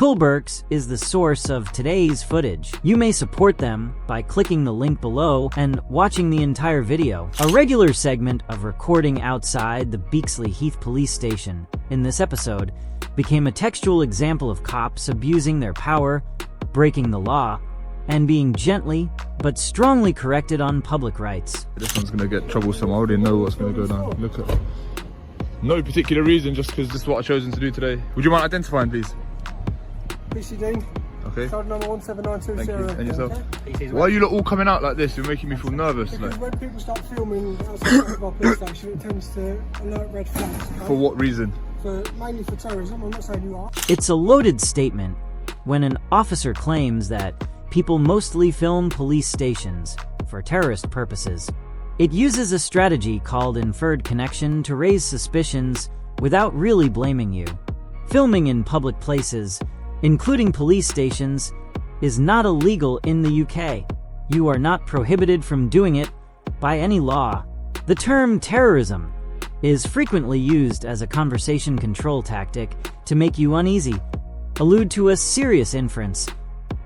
Coolberks is the source of today's footage. You may support them by clicking the link below and watching the entire video. A regular segment of recording outside the Beaksley Heath police station in this episode became a textual example of cops abusing their power, breaking the law, and being gently but strongly corrected on public rights. This one's gonna get troublesome. I already know what's gonna go down. Look at no particular reason, just because this is what I've chosen to do today. Would you mind identifying, please? PC Dean. Okay. Card number 17920. Thank you. And yourself? Okay. Why are you lot all coming out like this? You're making me feel nervous. Because Like. when people start filming outside of our police station, it tends to alert red flags. Okay? For what reason? Mainly for terrorism. I'm not saying you are. It's a loaded statement when an officer claims that people mostly film police stations for terrorist purposes. It uses a strategy called inferred connection to raise suspicions without really blaming you. Filming in public places, including police stations, is not illegal in the UK. You are not prohibited from doing it by any law. The term terrorism is frequently used as a conversation control tactic to make you uneasy, allude to a serious inference,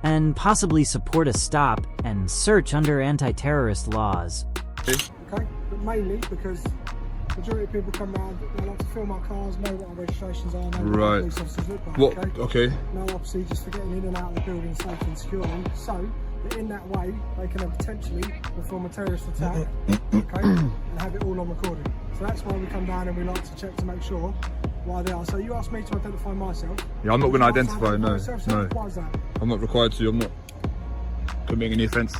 and possibly support a stop and search under anti-terrorist laws. Okay, but mainly because the majority of people come around, they like to film our cars, know what our registrations are, know what our police officers look like. What? Okay. Okay. No, obviously, just for getting in and out of the building safe and securely. So that in that way, they can potentially perform a terrorist attack, okay, and have it all on recording. So that's why we come down and we like to check to make sure why they are. So you asked me to identify myself. Yeah, I'm not going to identify. No, myself, so no. why is that? I'm not required to. I'm not committing any offence.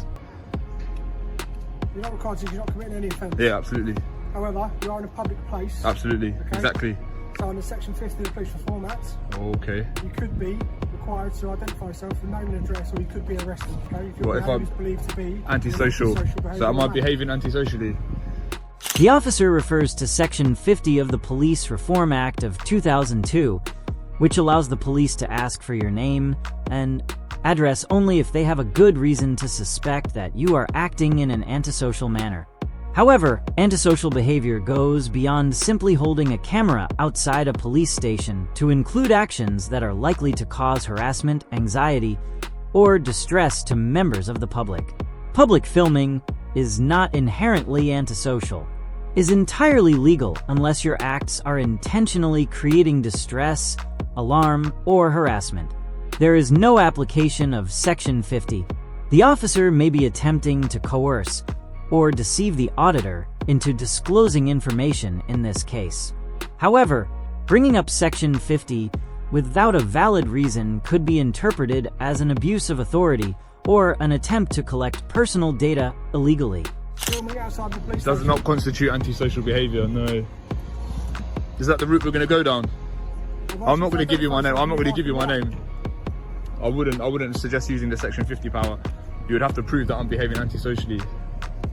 You're not required to. You're not committing any offence. Yeah, absolutely. However, you are in a public place. Absolutely. Okay? Exactly. So under Section 50 of the Police Reform Act, Okay. you could be required to identify yourself with name and address, or you could be arrested. Okay? If your What if behaviour I'm is believed to be antisocial? So am I behaving antisocially? The officer refers to Section 50 of the Police Reform Act of 2002, which allows the police to ask for your name and address only if they have a good reason to suspect that you are acting in an antisocial manner. However, antisocial behavior goes beyond simply holding a camera outside a police station to include actions that are likely to cause harassment, anxiety, or distress to members of the public. Public filming is not inherently antisocial, is entirely legal unless your acts are intentionally creating distress, alarm, or harassment. There is no application of Section 50. The officer may be attempting to coerce or deceive the auditor into disclosing information in this case. However, bringing up Section 50 without a valid reason could be interpreted as an abuse of authority or an attempt to collect personal data illegally. Does not constitute antisocial behaviour, no. Is that the route we're going to go down? I'm not going to give you my name. I'm not going to give you my name. I wouldn't suggest using the Section 50 power. You would have to prove that I'm behaving antisocially,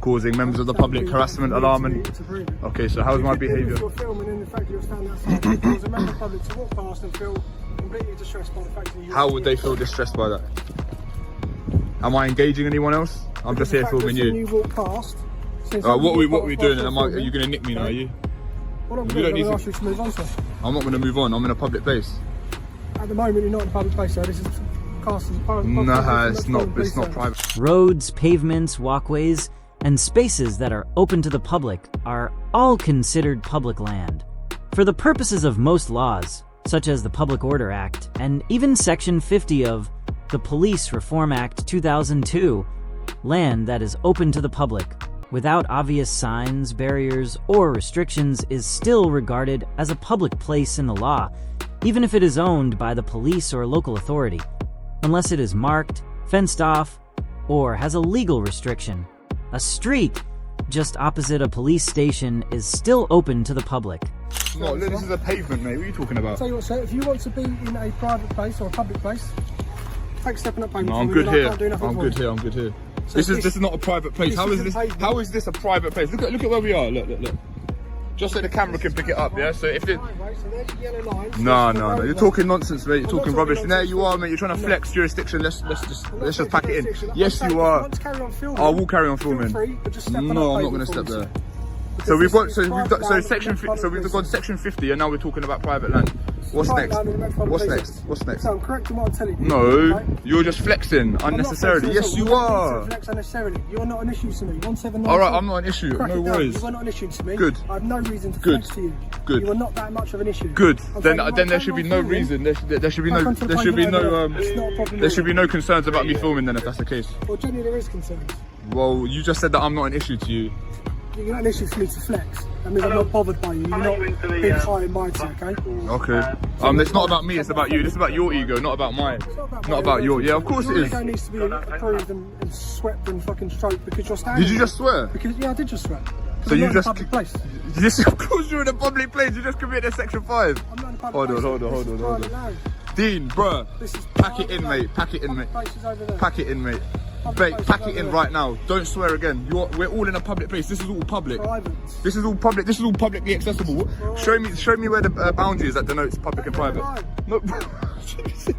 causing members of the public harassment, alarm, and... Okay, so how's my behaviour? If you're filming in the fact that you're standing outside, it causes a member of the public to walk past and feel completely distressed by the fact that you... How would they feel distressed by that? Am I engaging anyone else? I'm just here filming you. You walk past... What are we doing? And are you going to nick me now, are you? What I'm going to ask you to move on, sir. I'm not going to move on, I'm in a public place. At the moment, you're not in a public place, sir. This is cast as a private place. Nah, it's not private. Roads, pavements, walkways, and spaces that are open to the public are all considered public land. For the purposes of most laws, such as the Public Order Act and even Section 50 of the Police Reform Act 2002, land that is open to the public without obvious signs, barriers, or restrictions is still regarded as a public place in the law, even if it is owned by the police or local authority, unless it is marked, fenced off, or has a legal restriction. A street just opposite a police station is still open to the public. No, look, this is a pavement, mate. What are you talking about? Tell you what, sir, if you want to be in a private place or a public place, take a step in that pavement. No, I'm good here. I'm good here. I'm good here. So this is not a private place. How is this a private place? Look at where we are. Look. Just so the camera can pick it up, yeah? So if it... No. You're talking nonsense, mate. You're talking rubbish. And there you are, mate. You're trying to flex jurisdiction. Let's just pack it in. Yes, you are. I will carry on filming. No, I'm not going to step there. So we've got Section 50, and now we're talking about private land. What's Right next? down in the Metropolitan What's Police. next? What's next? So I'm correct in what I'm telling you. No, okay? you're just flexing unnecessarily. I'm not Yes, flexing at you all. I'm are. not flex unnecessarily. You're not an issue to me. 179. Alright, I'm not an issue. Crack No it down. worries. You are not an issue to me. Good. I have no reason to Good. flex to you. Good. You are not that much of an issue. Good. I'm Then saying, there right, should be carry no on filming. reason. There should be Back no onto the there should be pavement no over there. It's not a problem there at should be all. no concerns about me filming then if that's the case. Well, generally there is concerns. Well, you just said that I'm not an issue to you. You're not an issue for me to flex. That means I'm not bothered by you. You're not big, high and mighty, okay? Okay. It's not about me, it's about you. This is about your ego, not about mine. Not about your. Yeah, of course it Your is. ego needs to be approved and swept and fucking stroked because you're standing. Did you just swear? Because, yeah, I did just swear. So you just. Public place. Yes, of course you're in a public place. You just committed Section 5. I'm not in a public Hold on, place. hold on, This hold is on, hold private on. land. Dean, bruh. This is Pack it private in, land. mate. Pack it in, mate. Public places over there. Pack it in, mate. Public Mate, places pack over it in there. right now. Don't swear again. We're all in a public place. This is all public. Private. This is all public. This is all publicly accessible. Show me where the boundary is that denotes public and private. No,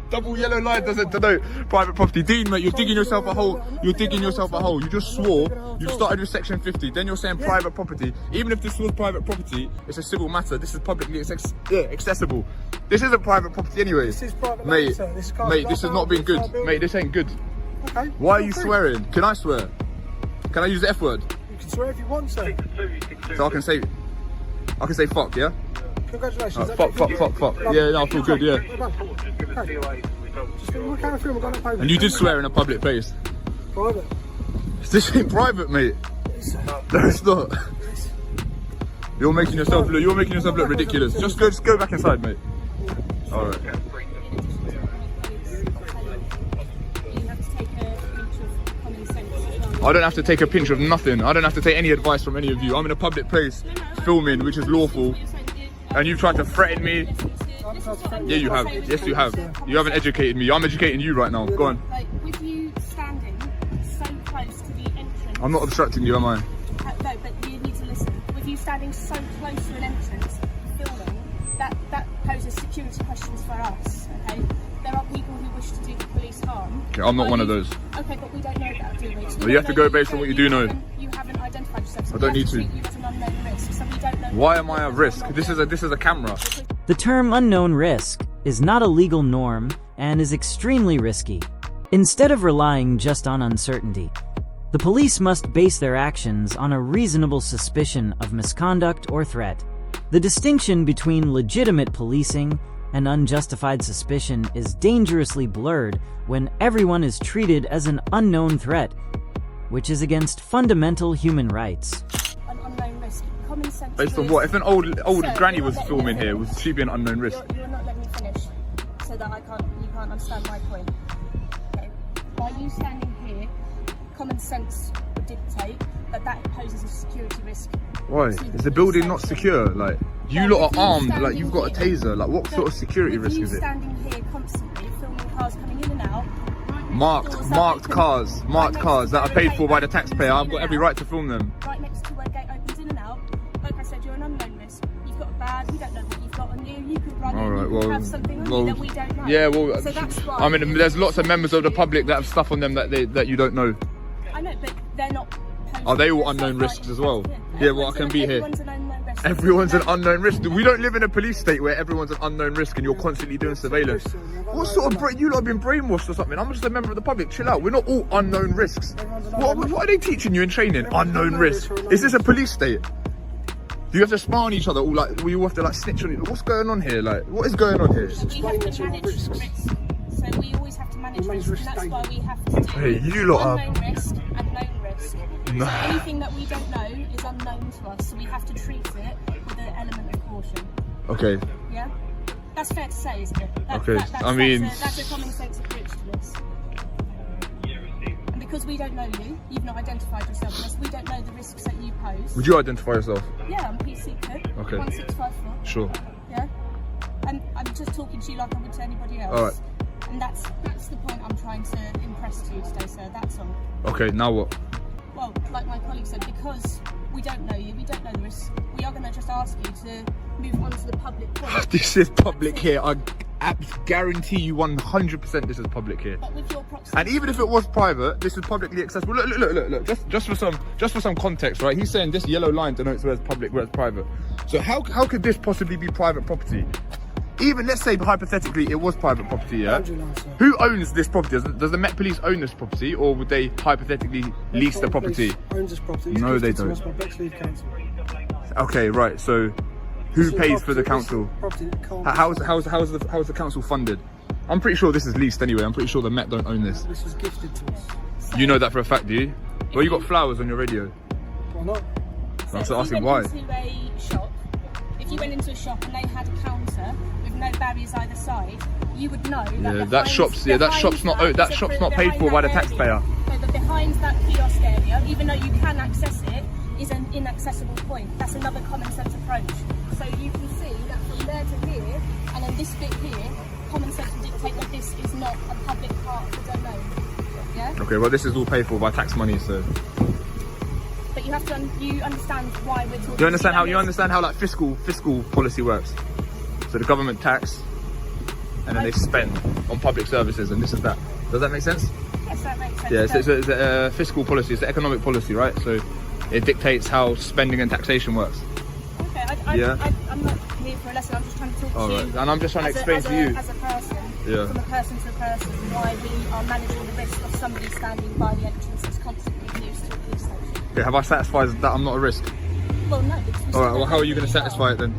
double yellow line doesn't denote private property. Dean, mate, you're digging yourself a hole. You're digging yourself a hole. You just swore. You started with Section 50. Then you're saying private property. Even if this was private property, it's a civil matter. This is publicly accessible. This isn't private property anyway. This is private Mate, land, sir. This is mate, this has not been good. Mate, this ain't good. Okay. Why are you feel free. swearing? Can I swear? Can I use the F word? You can swear if you want, sir. So I can say fuck, yeah? Congratulations. Fuck. Yeah, no, I feel good, yeah. And you did swear in a public place. Private. This ain't private, mate. No, it's not. You're making yourself look ridiculous. Just go back inside, mate. All right. I don't have to take a pinch of nothing. I don't have to take any advice from any of you. I'm in a public place filming, which is lawful. And you've tried to threaten me. Yeah, you have. Yes, you have. You haven't educated me. I'm educating you right now. Go on. Like, with you standing so close to the entrance... I'm not obstructing you, am I? No, but you need to listen. With you standing so close to an entrance, filming, that poses security questions for us, okay? There are people who wish to do the police harm. Okay, I'm not one of those. Okay, but we don't know that, do we? So Well, you have to go based on what you do know. You haven't identified yourself, so I don't we need have to. treat you as an unknown risk, so we don't know... Why am I at risk? This is a camera. The term unknown risk is not a legal norm and is extremely risky. Instead of relying just on uncertainty, the police must base their actions on a reasonable suspicion of misconduct or threat. The distinction between legitimate policing and unjustified suspicion is dangerously blurred when everyone is treated as an unknown threat, which is against fundamental human rights. An unknown risk. Common sense... Based on is- what? If an old Sir, granny you're was not letting filming me here, finish. would she be an unknown risk? You're not letting me finish, so that you can't understand my point. Okay. By you standing here, common sense would dictate that poses a security risk. Why? to Is the building police not safety. secure? Like, you Yeah, lot with are you armed, like standing you've got a here. taser. Like, what sort of security With risk you is it? standing here constantly, filming cars coming in and out. Marked cars that are paid for by the taxpayer. I've got every right to film them. Right next to where gate opens in and out. Like I said, you're an unknown risk. You've got a bag, we don't know what you've got on you. You could run All in, right, you could well, have something on well, you that we don't know. Yeah, well, so that's why. I mean, there's lots of members of the public that have stuff on them that you don't know. I know, but they're not. Are they all unknown risks as well? Yeah, well, I can be here. Everyone's an unknown risk. Everyone's an unknown risk. We don't live in a police state where everyone's an unknown risk and you're constantly doing surveillance. What sort of you lot have been brainwashed or something? I'm just a member of the public. Chill out. We're not all unknown risks. What are they teaching you in training? Unknown risk. Is this a police state? Do you have to spy on each other? All like, we all have to like snitch on each other? What's going on here? Like, what is going on here? We have to manage risk. So we always have to manage risk, and that's why we have to do Hey, you lot are. unknown risk and known risk. No. So anything that we don't know is unknown to us, so we have to treat it with an element of caution. Okay. Yeah? That's fair to say, isn't it? Okay, I mean- That's a common sense approach to this. And because we don't know you, you've not identified yourself with us, we don't know the risks that you pose. Would you identify yourself? Yeah, I'm PC Cook, Okay. 1654. Sure. Yeah? And I'm just talking to you like I would to anybody else. All right. And that's the point I'm trying to impress to you today, sir. That's all. Okay, now what? Well, like my colleague said, because we don't know you, we don't know the risks, we are going to just ask you to move on to the public point. This is public here. I guarantee you 100% this is public here. But with your proximity... And even if it was private, this is publicly accessible. Look. Just for some context, right? He's saying this yellow line denotes where it's public, where it's private. So how could this possibly be private property? even let's say hypothetically it was private property, yeah? Now, sir. Who owns this property? Does the Met Police own this property, or would they hypothetically lease the property? Owns this property. It's No, they gifted to don't. us by Bexley Council. Okay, right. So, who This is a pays for the property- this is a council? property that can't be How's the council funded? I'm pretty sure this is leased anyway. I'm pretty sure the Met don't own this. This was gifted to us. You know that for a fact, do you? Well, you got flowers on your radio. Why not? So I'm if asking you why. went into a shop, if you went into a shop and they had a counter with no barriers either side, you would know that Yeah, behind, that shop's not paid for by the taxpayer. No, but behind that kiosk area, even though you can access it, is an inaccessible point. That's another common sense approach. So you can see that from there to here, and then this bit here, common sense would dictate that this is not a public part of the domain. Yeah? Okay, well this is all paid for by tax money, so. But you have to, you understand why we're talking. You understand how like fiscal policy works? So the government tax, and then they spend on public services and this and that. Does that make sense? Yes, that makes sense. Yeah, it's a fiscal policy, it's the economic policy, right? So it dictates how spending and taxation works. Okay, I'm not here for a lesson, I'm just trying to talk to you. Alright, and I'm just trying to explain to you. As a person, Yeah. from a person to a person, why we are managing the risk of somebody standing by the entrance that's constantly used to a police station. Okay, have I satisfied that I'm not a risk? Well, no, because we Alright, well how are you said going to satisfy it then?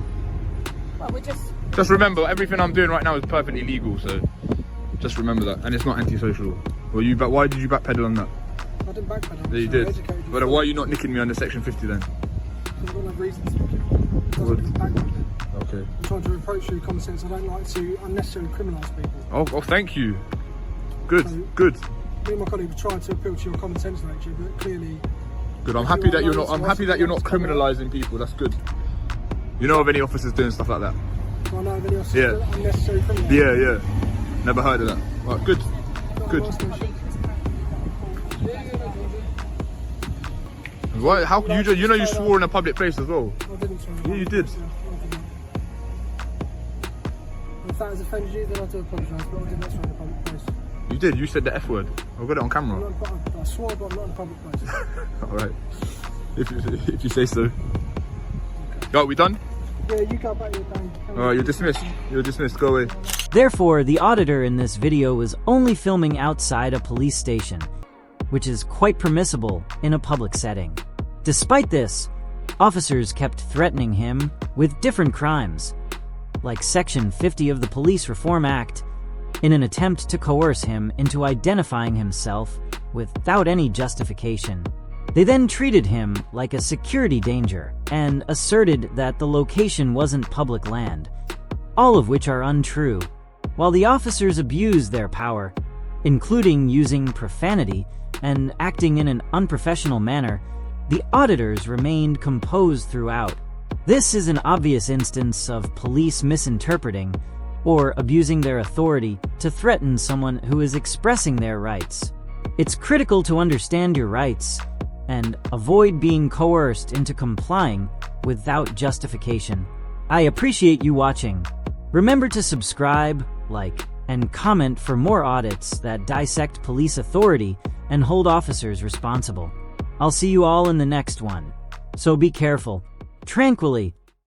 Well, we're just... Just remember, everything I'm doing right now is perfectly legal, so just remember that. And it's not antisocial. But why did you backpedal on that? I didn't backpedal. Yeah, you so did. I educated you. But why are you not nicking me under section 50 then? I've got no reason to. It doesn't mean backpedaling. Okay. I'm trying to approach you with common sense. I don't like to unnecessarily criminalise people. Oh, thank you. Good, So- good, Me and my colleague have tried to appeal to your common sense nature, but clearly good. I'm happy that you're not. I'm happy that you're not criminalising people. That's good. You know of any officers doing stuff like that? I know of any else Yeah. unnecessary criminal. Yeah. Never heard of that. Right, good, good. Why? How can you? You know you swore in a public place as well. I didn't swear. Yeah, you did. If that has offended you, then I do apologise, but I did not swear in a public place. You did. You said the F word. I've got it on camera. I swore, but I'm not in a public place. All right. If you say so. Right, we done? Yeah, you go back your day. All right, you're dismissed. You're dismissed. Go away. Therefore, the auditor in this video was only filming outside a police station, which is quite permissible in a public setting. Despite this, officers kept threatening him with different crimes, like Section 50 of the Police Reform Act, in an attempt to coerce him into identifying himself without any justification. They then treated him like a security danger and asserted that the location wasn't public land, all of which are untrue. While the officers abused their power, including using profanity and acting in an unprofessional manner, the auditors remained composed throughout. This is an obvious instance of police misinterpreting or abusing their authority to threaten someone who is expressing their rights. It's critical to understand your rights and avoid being coerced into complying without justification. I appreciate you watching. Remember to subscribe, like, and comment for more audits that dissect police authority and hold officers responsible. I'll see you all in the next one. So be careful. Tranquilly.